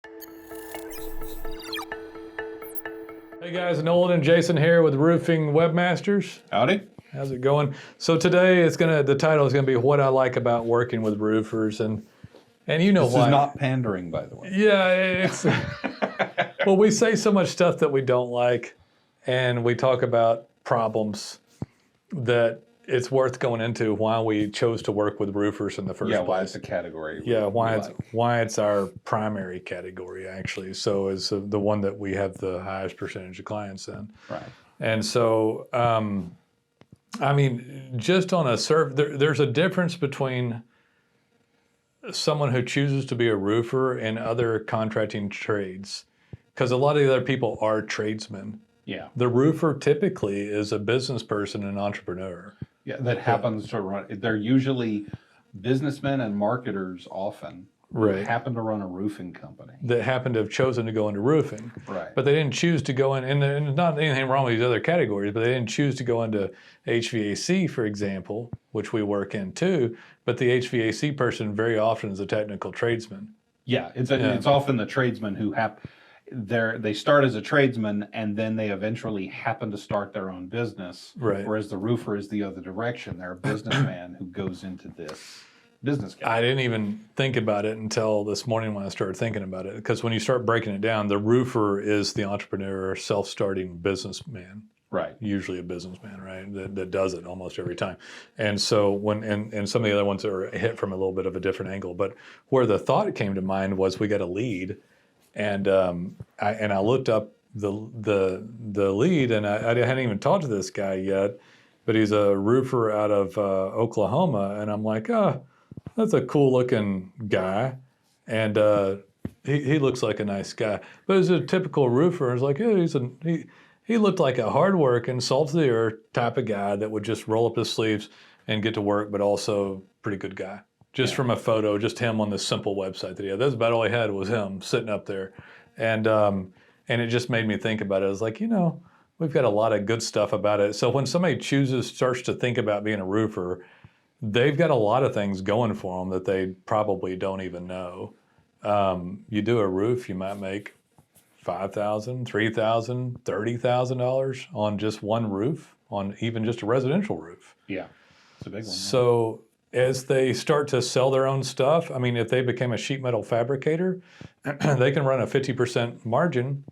Hey guys, Nolen and Jason here with Roofing Webmasters. Howdy. How's it going? So today the title is gonna be what I like about working with roofers, and you know This why. is not pandering, by the way. Yeah, it's well, we say so much stuff that we don't like, and we talk about problems that it's worth going into why we chose to work with roofers in the first Yeah, place. why it's a category. Yeah, we like. why it's our primary category actually. So it's the one that we have the highest percentage of clients in. Right. And so, I mean, just on a there's a difference between someone who chooses to be a roofer and other contracting trades, because a lot of the other people are tradesmen. Yeah. The roofer typically is a business person and entrepreneur. Yeah, that happens to run. They're usually businessmen and marketers often. Right. Who happen to run a roofing company. That happen to have chosen to go into roofing. Right. But they didn't choose to go in, and there's not anything wrong with these other categories, but they didn't choose to go into HVAC, for example, which we work in too. But the HVAC person very often is a technical tradesman. Yeah, it's often the tradesmen who they start as a tradesman and then they eventually happen to start their own business. Right. Whereas the roofer is the other direction. They're a businessman who goes into this business guy. I didn't even think about it until this morning when I started thinking about it. Because when you start breaking it down, the roofer is the entrepreneur, self-starting businessman. Right. Usually a businessman, right? That does it almost every time. And so and some of the other ones are hit from a little bit of a different angle. But where the thought came to mind was we got a lead, and I looked up the lead, and I hadn't even talked to this guy yet, but he's a roofer out of Oklahoma, and I'm like, that's a cool looking guy, and he looks like a nice guy. But as a typical roofer, I was like, yeah, he looked like a hard-working, salt-of-the-earth type of guy that would just roll up his sleeves and get to work, but also pretty good guy. Just from a photo, just him on this simple website that he had. That's about all he had was him sitting up there. And it just made me think about it. I was like, we've got a lot of good stuff about it. So when somebody starts to think about being a roofer, they've got a lot of things going for them that they probably don't even know. You do a roof, you might make $5,000, $3,000, $30,000 on just one roof, on even just a residential roof. Yeah, it's a big one. So as they start to sell their own stuff, I mean, if they became a sheet metal fabricator, they can run a 50% margin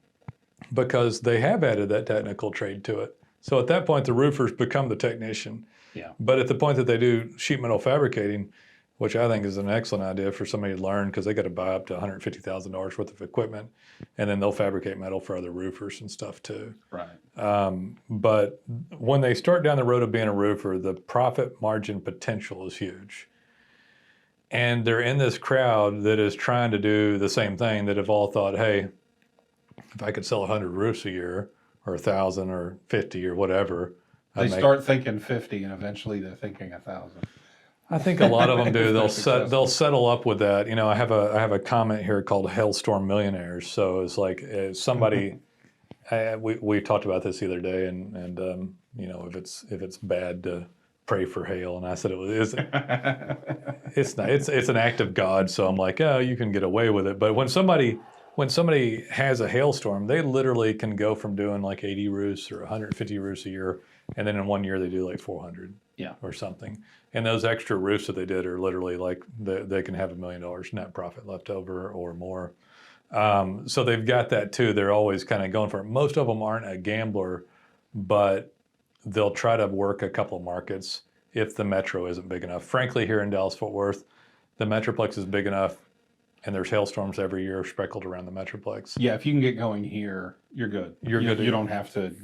because they have added that technical trade to it. So at that point, the roofers become the technician. Yeah. But at the point that they do sheet metal fabricating, which I think is an excellent idea for somebody to learn, because they got to buy up to $150,000 worth of equipment, and then they'll fabricate metal for other roofers and stuff too. Right. But when they start down the road of being a roofer, the profit margin potential is huge. And they're in this crowd that is trying to do the same thing, that have all thought, hey, if I could sell 100 roofs a year, or 1,000 or 50 or whatever. They start thinking 50 and eventually they're thinking 1,000. I think a lot of them do. They'll settle up with that. I have a comment here called Hailstorm Millionaires. So it's like somebody. We talked about this the other day, and if it's bad to pray for hail, and I said it's not. It's an act of God. So I'm like, oh, you can get away with it. But when somebody has a hailstorm, they literally can go from doing like 80 roofs or 150 roofs a year, and then in 1 year they do like 400. Yeah. Or something. And those extra roofs that they did are literally like they can have $1 million net profit left over or more. So they've got that too. They're always kind of going for it. Most of them aren't a gambler, but they'll try to work a couple of markets if the metro isn't big enough. Frankly, here in Dallas-Fort Worth, the Metroplex is big enough, and there's hailstorms every year speckled around the Metroplex. Yeah, if you can get going here, you're good. You're good. You don't have to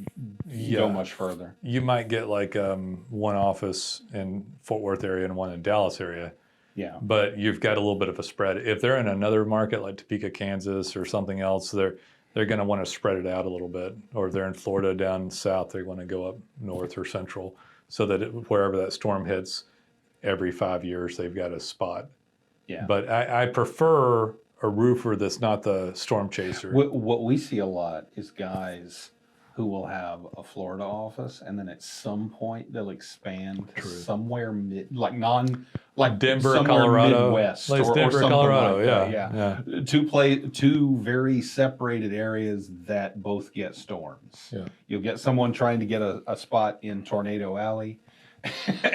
go much further. You might get like one office in Fort Worth area and one in Dallas area. Yeah. But you've got a little bit of a spread. If they're in another market like Topeka, Kansas or something else, they're going to want to spread it out a little bit. Or if they're in Florida down south, they want to go up north or central, so that wherever that storm hits, every 5 years they've got a spot. Yeah. But I prefer a roofer that's not the storm chaser. What we see a lot is guys who will have a Florida office, and then at some point they'll expand to somewhere like Denver, somewhere Colorado. Midwest, Like or Denver, something Colorado. like Yeah, that. yeah. Two very separated areas that both get storms. Yeah. You'll get someone trying to get a spot in Tornado Alley,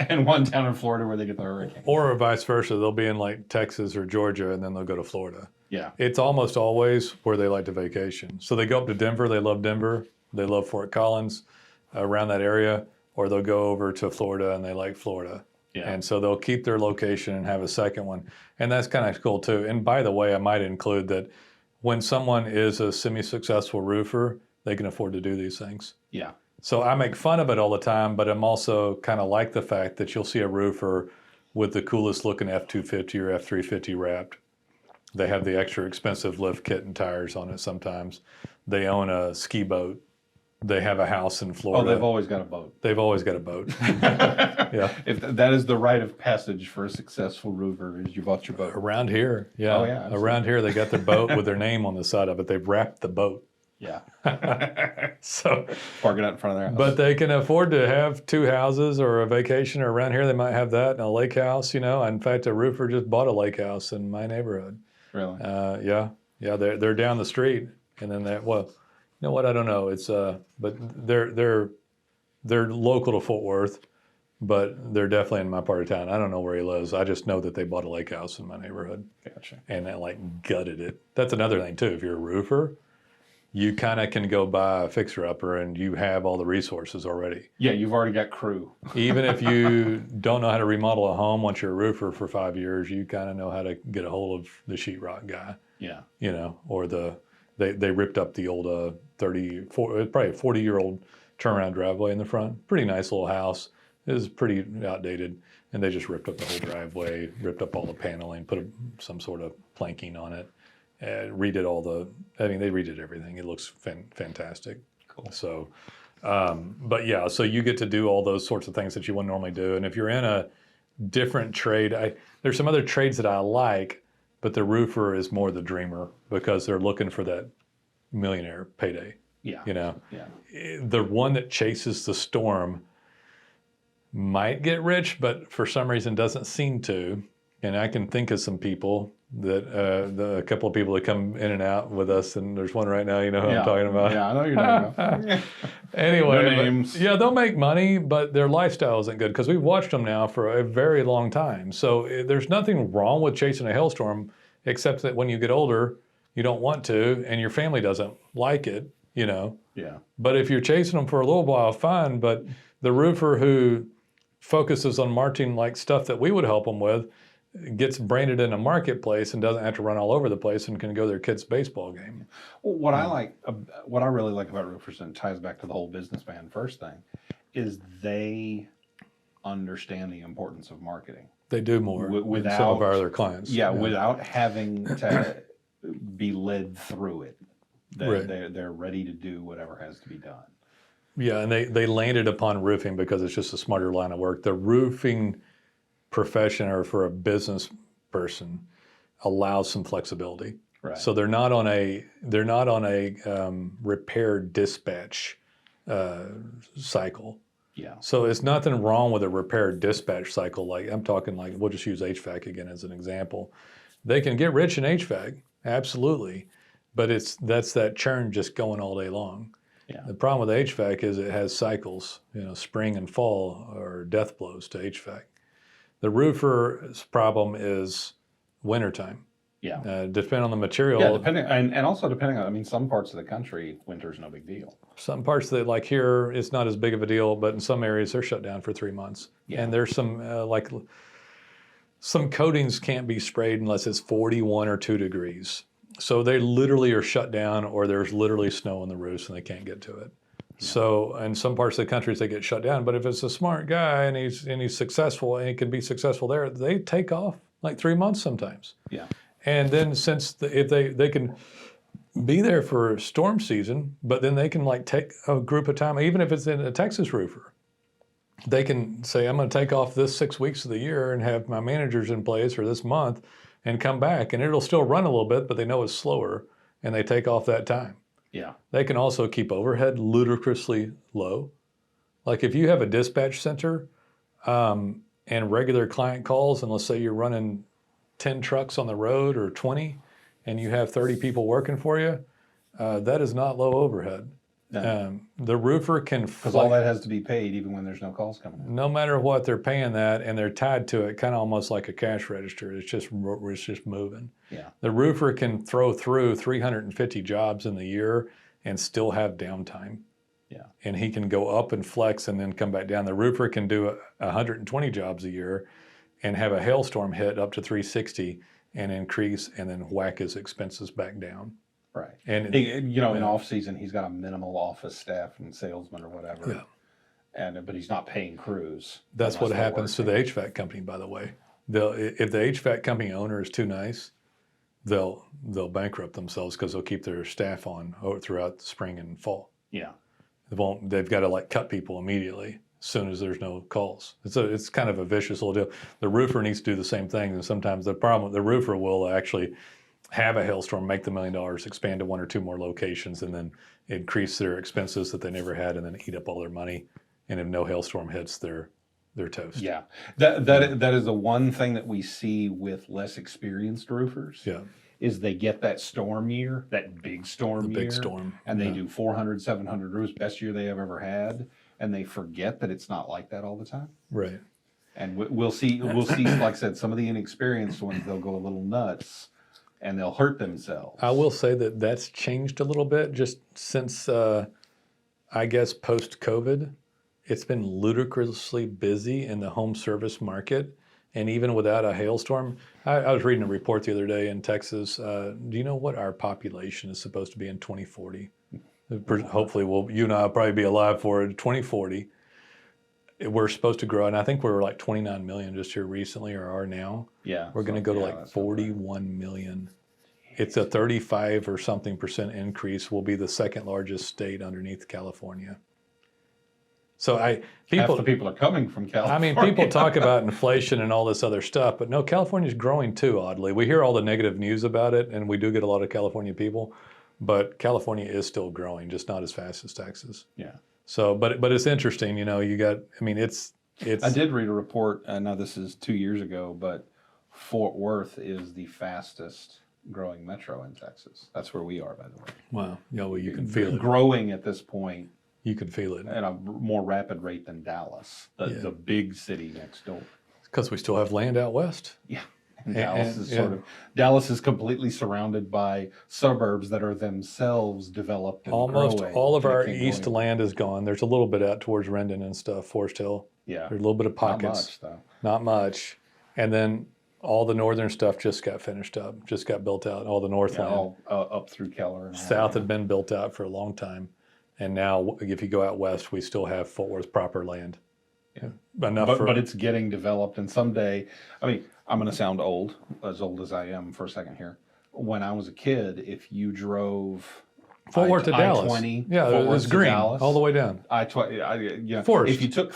and one down in Florida where they get the hurricane. Or vice versa. They'll be in like Texas or Georgia, and then they'll go to Florida. Yeah. It's almost always where they like to vacation. So they go up to Denver. They love Denver. They love Fort Collins, around that area. Or they'll go over to Florida, and they like Florida. Yeah. And so they'll keep their location and have a second one. And that's kind of cool too. And by the way, I might include that when someone is a semi-successful roofer, they can afford to do these things. Yeah. So I make fun of it all the time, but I'm also kind of like the fact that you'll see a roofer with the coolest looking F-250 or F-350 wrapped. They have the extra expensive lift kit and tires on it sometimes. They own a ski boat. They have a house in Oh, Florida. they've always got a boat. They've always got a boat. Yeah. If that is the rite of passage for a successful roofer, is you bought your boat. Around here, yeah. Oh, yeah, absolutely. Around here, they got their boat with their name on the side of it. They've wrapped the boat. Yeah. So, Park it out in front of their house. but they can afford to have two houses or a vacation, or around here they might have that and a lake house, you know. In fact, a roofer just bought a lake house in my neighborhood. Really? Yeah. They're down the street, and then you know what? I don't know. It's but they're local to Fort Worth, but they're definitely in my part of town. I don't know where he lives. I just know that they bought a lake house in my neighborhood. Gotcha. And they like gutted it. That's another thing too. If you're a roofer, you kind of can go buy a fixer-upper and you have all the resources already. Yeah, you've already got crew. Even if you don't know how to remodel a home, once you're a roofer for 5 years, you kind of know how to get a hold of the sheetrock guy. Yeah. You know, or they ripped up the old probably a 40-year-old turnaround driveway in the front. Pretty nice little house. It was pretty outdated, and they just ripped up the whole driveway, ripped up all the paneling, put some sort of planking on it, redid they redid everything. It looks fantastic. Cool. So, but yeah, so you get to do all those sorts of things that you wouldn't normally do. And if you're in a different trade, there's some other trades that I like, but the roofer is more the dreamer because they're looking for that millionaire payday. Yeah. You know, Yeah. the one that chases the storm might get rich, but for some reason doesn't seem to. And I can think of some people that a couple of people that come in and out with us, and there's one right now. You know who I'm talking about? Yeah, I know who you're talking about. Anyway, No names. yeah, they'll make money, but their lifestyle isn't good because we've watched them now for a very long time. So there's nothing wrong with chasing a hailstorm, except that when you get older, you don't want to, and your family doesn't like it, you know. Yeah. But if you're chasing them for a little while, fine. But the roofer who focuses on marketing like stuff that we would help them with gets branded in a marketplace and doesn't have to run all over the place and can go to their kid's baseball game. Well, what I really like about roofers, and it ties back to the whole businessman first thing, is they understand the importance of marketing. They do more Without than some of our other clients. Yeah, without having to be led through it. Right. They're ready to do whatever has to be done. Yeah, and they landed upon roofing because it's just a smarter line of work. The roofing profession, or for a business person, allows some flexibility. Right. So they're not on a repair dispatch cycle. Yeah. So it's nothing wrong with a repair dispatch cycle. Like I'm talking like, we'll just use HVAC again as an example. They can get rich in HVAC, absolutely, but that's that churn just going all day long. Yeah. The problem with HVAC is it has cycles. You know, spring and fall are death blows to HVAC. The roofer's problem is wintertime. Yeah. Depending on the material. Yeah, and also depending on, I mean, some parts of the country, winter's no big deal. Some parts that, like here, it's not as big of a deal, but in some areas they're shut down for 3 months. Yeah. And there's some coatings can't be sprayed unless it's 41 or 2 degrees. So they literally are shut down, or there's literally snow on the roofs and they can't get to it. Yeah. So in some parts of the country they get shut down. But if it's a smart guy and he's successful and he can be successful there, they take off like 3 months sometimes. Yeah. And then if they can be there for storm season, but then they can like take a group of time, even if it's in a Texas roofer, they can say, I'm going to take off this 6 weeks of the year and have my managers in place for this month and come back, and it'll still run a little bit, but they know it's slower and they take off that time. Yeah. They can also keep overhead ludicrously low. Like if you have a dispatch center and regular client calls, and let's say you're running 10 trucks on the road or 20, and you have 30 people working for you, that is not low overhead. No. The roofer can Because all that has to be paid even when there's no calls coming in. no matter what, they're paying that, and they're tied to it, kind of almost like a cash register. It's just moving. Yeah. The roofer can throw through 350 jobs in the year and still have downtime. Yeah. And he can go up and flex and then come back down. The roofer can do 120 jobs a year and have a hailstorm hit up to 360 and increase and then whack his expenses back down. Right. And in off season, he's got a minimal office staff and salesman or whatever. Yeah. But he's not paying crews. That's what happens to the HVAC company, by the way. If the HVAC company owner is too nice, they'll bankrupt themselves because they'll keep their staff on throughout the spring and fall. Yeah. They've got to like cut people immediately as soon as there's no calls. It's kind of a vicious little deal. The roofer needs to do the same thing, and sometimes the problem, the roofer will actually have a hailstorm, make the $1 million, expand to 1 or 2 more locations, and then increase their expenses that they never had, and then eat up all their money. And if no hailstorm hits, they're toast. Yeah, that is the one thing that we see with less experienced roofers. Yeah. Is they get that storm year, that big storm year, big storm, and they do 400, 700 roofs, best year they have ever had, and they forget that it's not like that all the time. Right. And we'll see, like I said, some of the inexperienced ones, they'll go a little nuts, and they'll hurt themselves. I will say that that's changed a little bit just since, I guess, post-COVID. It's been ludicrously busy in the home service market. And even without a hailstorm, I was reading a report the other day in Texas. Do you know what our population is supposed to be in 2040? Hopefully, you and I will probably be alive for it. 2040, we're supposed to grow, and I think we're like 29 million just here recently, or are now. Yeah, we're going to go to like 41 million. It's a 35 or something % increase. We'll be the second largest state underneath California. So half the people are coming from California. I mean, people talk about inflation and all this other stuff, but no, California's growing too, oddly. We hear all the negative news about it, and we do get a lot of California people, but California is still growing, just not as fast as Texas. Yeah. So, but it's interesting, it's. I did read a report, now this is 2 years ago, but Fort Worth is the fastest growing metro in Texas. That's where we are, by the way. Wow. Yeah, well, you can feel it. Growing at this point. You can feel it at a more rapid rate than Dallas, the big city next door. Because we still have land out west. Yeah, and Dallas is completely surrounded by suburbs that are themselves developed. And almost growing, all of our east land is gone. There's a little bit out towards Rendon and stuff, Forest Hill. Yeah, there's a little bit of pockets. Not much, though. Not much, and then all the northern stuff just got finished up, just got built out. All the northland, all up through Keller. And South had been built out for a long time. And now, if you go out west, we still have Fort Worth proper land. Yeah. But it's getting developed. And someday, I'm going to sound old as I am for a second here. When I was a kid, if you drove Fort Worth to Dallas, I-20, yeah, it was green Dallas, all the way down. Forest. If you took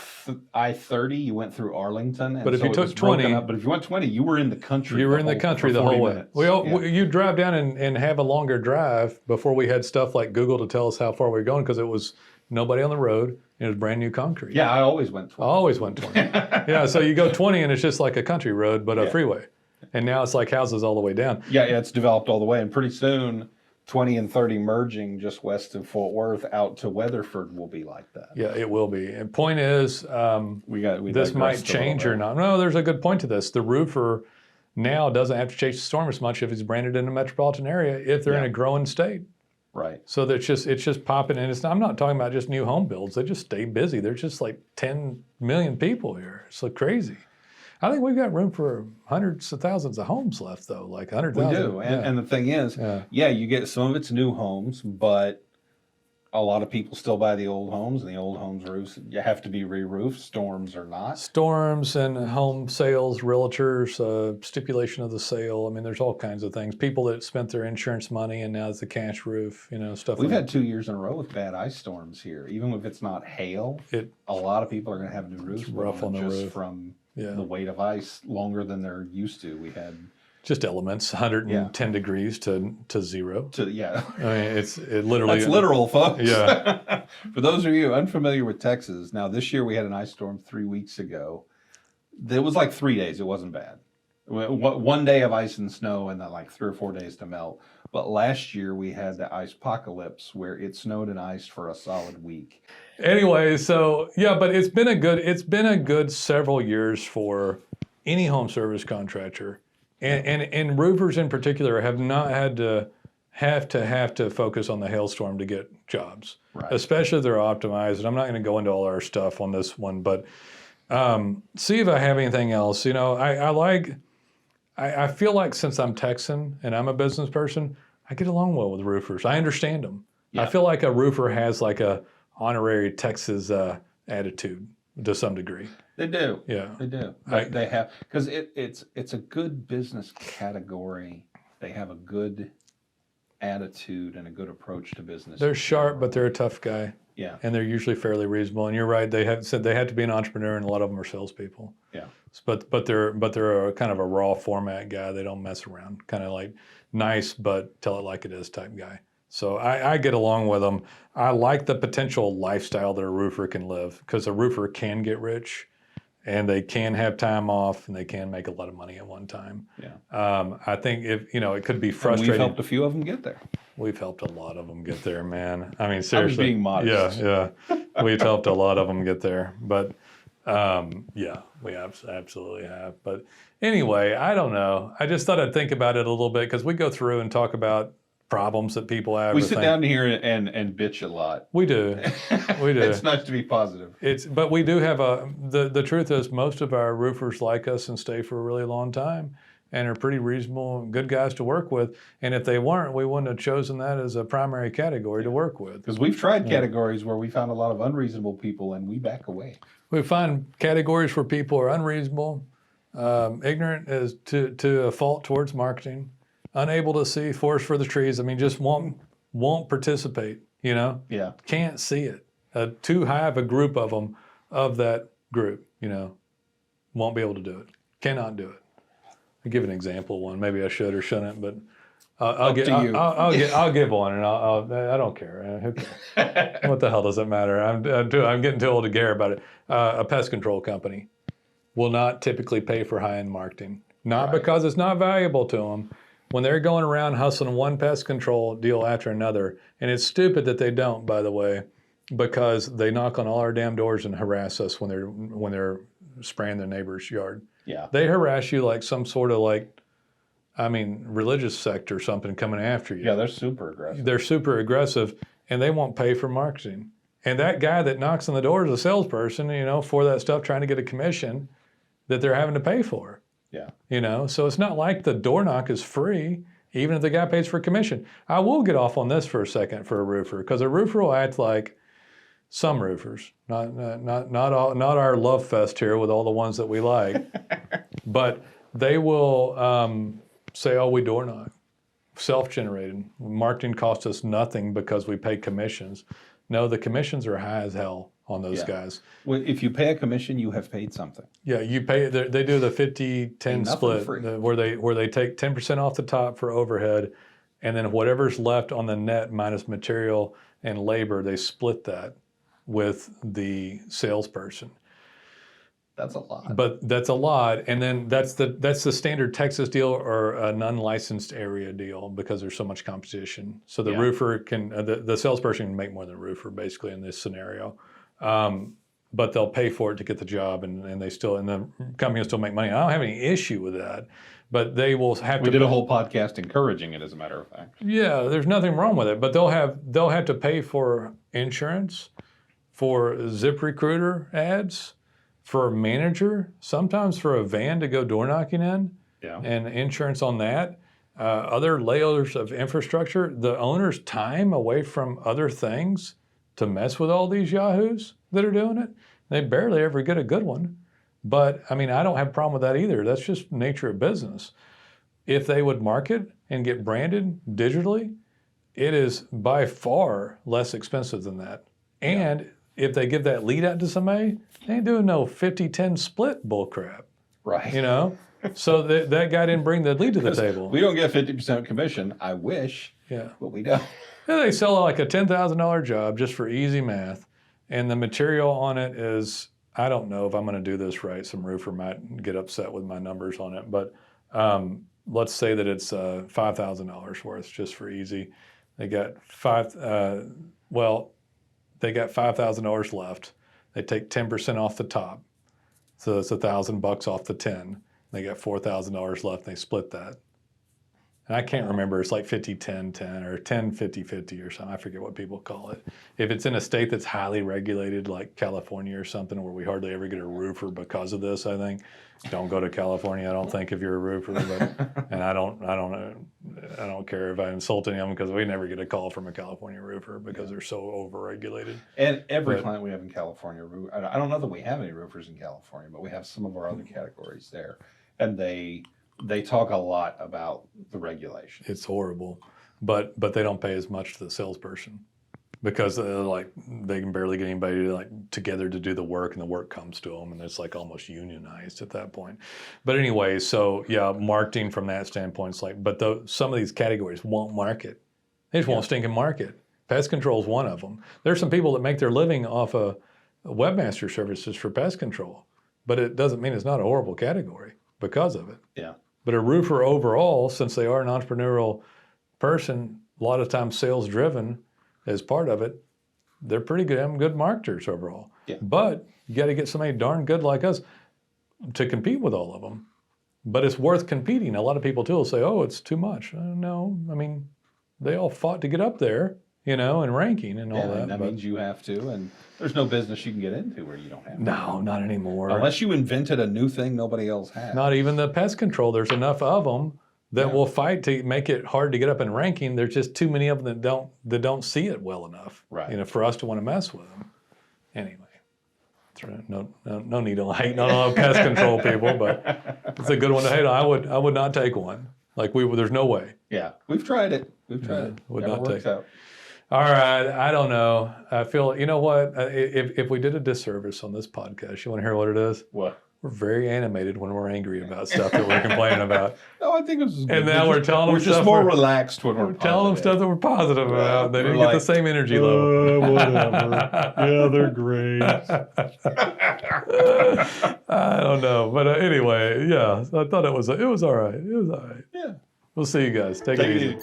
I-30, you went through Arlington. And but if you took 20, but if you went 20, you were in the country. You were in the country the whole way. You drive down and have a longer drive before we had stuff like Google to tell us how far we were going because it was nobody on the road and it was brand new concrete. Yeah, I always went 20. I always went 20. Yeah, so you go 20 and it's just like a country road, but a freeway. And now it's like houses all the way down. Yeah, it's developed all the way, and pretty soon 20 and 30 merging just west of Fort Worth out to Weatherford will be like that. Yeah, it will be. And point is, this might change or not. No, there's a good point to this. The roofer now doesn't have to chase the storm as much if he's branded in a metropolitan area if they're in a growing state. Right. So it's just popping, and I'm not talking about just new home builds. They just stay busy. There's just like 10 million people here. It's like crazy. I think we've got room for hundreds of thousands of homes left, though, like 100,000. We do, and the thing is, you get some of it's new homes, but a lot of people still buy the old homes, and the old homes roofs you have to be re-roofed, storms or not. Storms and home sales, realtors, stipulation of the sale. I mean, there's all kinds of things. People that spent their insurance money and now it's a cash roof, stuff. We've had 2 years in a row with bad ice storms here. Even if it's not hail, a lot of people are going to have new roofs. Rough on the roof from the weight of ice longer than they're used to. We had Just elements, 110 degrees to 0. To yeah, I mean, it literally. that's literal, folks. Yeah. For those of you unfamiliar with Texas, now this year we had an ice storm 3 weeks ago. It was like 3 days. It wasn't bad. One day of ice and snow, and then like 3 or 4 days to melt. But last year we had the ice apocalypse where it snowed and iced for a solid week. Anyway, so yeah, but it's been a good several years for any home service contractor, and roofers in particular have not had to have to focus on the hailstorm to get jobs, Right. especially if they're optimized. And I'm not going to go into all our stuff on this one, but see if I have anything else. You know, I feel like since I'm Texan and I'm a business person, I get along well with roofers. I understand them. Yeah. I feel like a roofer has like a honorary Texas attitude to some degree. They do. Yeah. They do. They have, because it's a good business category. They have a good attitude and a good approach to business. They're sharp, but they're a tough guy. Yeah. And they're usually fairly reasonable. And you're right. They have said they have to be an entrepreneur, and a lot of them are salespeople. Yeah. But they're a kind of a raw format guy. They don't mess around. Kind of like nice, but tell it like it is type guy. So I get along with them. I like the potential lifestyle that a roofer can live, because a roofer can get rich, and they can have time off, and they can make a lot of money at one time. Yeah. I think it could be And frustrating. we've helped a few of them get there. We've helped a lot of them get there, man. I mean, seriously. being modest. Yeah. We've helped a lot of them get there. But, yeah, we absolutely have. But anyway, I don't know. I just thought I'd think about it a little bit, because we go through and talk about problems that people have. We sit down here and bitch a lot. We do. We do. It's nice to be positive. But we do have the truth is, most of our roofers like us and stay for a really long time, and are pretty reasonable, good guys to work with. And if they weren't, we wouldn't have chosen that as a primary category to work with. Because we've tried categories where we found a lot of unreasonable people, and we back away. We find categories where people are unreasonable, ignorant as to a fault towards marketing, unable to see forest for the trees. I mean, just won't participate. You know, Yeah. can't see it. Too high of a group of them, of that group. You know, won't be able to do it. Cannot do it. I'll give an example of one. Maybe I should or shouldn't, but I'll give one, and I don't care. Who cares? What the hell does it matter? I'm getting too old to care about it. A pest control company will not typically pay for high-end marketing, not Right. because it's not valuable to them. When they're going around hustling one pest control deal after another, and it's stupid that they don't, by the way, because they knock on all our damn doors and harass us when they're spraying their neighbor's yard. Yeah. They harass you like some sort of religious sect or something coming after you. Yeah, they're super aggressive. They're super aggressive, and they won't pay for marketing. And that guy that knocks on the door is a salesperson, for that stuff, trying to get a commission that they're having to pay for. Yeah. So it's not like the door knock is free, even if the guy pays for commission. I will get off on this for a second for a roofer, because a roofer will act like some roofers, not our love fest here with all the ones that we like, but they will say, "Oh, we door knock, self-generated. Marketing costs us nothing because we pay commissions." No, the commissions are high as hell on those guys. Well, if you pay a commission, you have paid something. Yeah, you pay. They do the 50-10 split, where they take 10% off the top for overhead, and then whatever's left on the net minus material and labor, they split that with the salesperson. That's a lot. But that's a lot, and then that's the standard Texas deal or an unlicensed area deal, because there's so much competition. So the roofer can, the salesperson can make more than a roofer basically in this scenario, but they'll pay for it to get the job, and the company will still make money. I don't have any issue with that, but they will have to. We did a whole podcast encouraging it, as a matter of fact. Yeah, there's nothing wrong with it, but they'll have to pay for insurance, for ZipRecruiter ads, for a manager, sometimes for a van to go door knocking in, and insurance on that, other layers of infrastructure, the owner's time away from other things to mess with all these yahoos that are doing it. They barely ever get a good one. But I mean, I don't have a problem with that either. That's just nature of business. If they would market and get branded digitally, it is by far less expensive than that. And if they give that lead out to somebody, they ain't doing no 50-10 split bull crap. Right. So that guy didn't bring the lead to the table. We don't get 50% commission. I wish, Yeah. but we don't. Yeah, they sell like a $10,000 job just for easy math, and the material on it is, I don't know if I'm going to do this right. Some roofer might get upset with my numbers on it, but let's say that it's $5,000 worth just for easy. They got they got $5,000 left. They take 10% off the top, so it's $1,000 off the 10. They got $4,000 left. And they split that. And I can't remember. It's like 50-10-10 or 10-50-50 or something. I forget what people call it. If it's in a state that's highly regulated, like California or something, where we hardly ever get a roofer because of this, I think. Don't go to California, I don't think, if you're a roofer. But, and I don't care if I insult any of them, because we never get a call from a California roofer because they're so over-regulated. And every client we have in California, I don't know that we have any roofers in California, but we have some of our other categories there. And they talk a lot about the regulation. It's horrible, but they don't pay as much to the salesperson, because they can barely get anybody together to do the work, and the work comes to them, and it's like almost unionized at that point. But anyway, so yeah, marketing from that standpoint, it's like, but some of these categories won't market. They just won't stinking market. Pest control is one of them. There's some people that make their living off of webmaster services for pest control, but it doesn't mean it's not a horrible category because of it. Yeah. But a roofer overall, since they are an entrepreneurial person, a lot of times sales driven as part of it, they're pretty good marketers overall. Yeah. But you got to get somebody darn good like us to compete with all of them. But it's worth competing. A lot of people too will say, "Oh, it's too much." No, I mean, they all fought to get up there, and ranking and all that. That means you have to, and there's no business you can get into where you don't have to. No, not anymore. Unless you invented a new thing nobody else has. Not even the pest control. There's enough of them that will fight to make it hard to get up in ranking. There's just too many of them that don't see it well enough, right? For us to want to mess with them. Anyway, no need to hate on all pest control people, but it's a good one to hate on. I would not take one. There's no way. Yeah, we've tried it. Would Never not works take. out. All right, I don't know. I feel, you know what? If we did a disservice on this podcast, you want to hear what it is? What? We're very animated when we're angry about stuff that we're complaining about. No, I think it was good. And now we're telling them we're just more relaxed when we're telling them stuff that we're positive about. They didn't get the same energy level. Whatever. Yeah, they're great. I don't know, but anyway, yeah. I thought it was all right. It was all right. Yeah. We'll see you guys. Take it easy.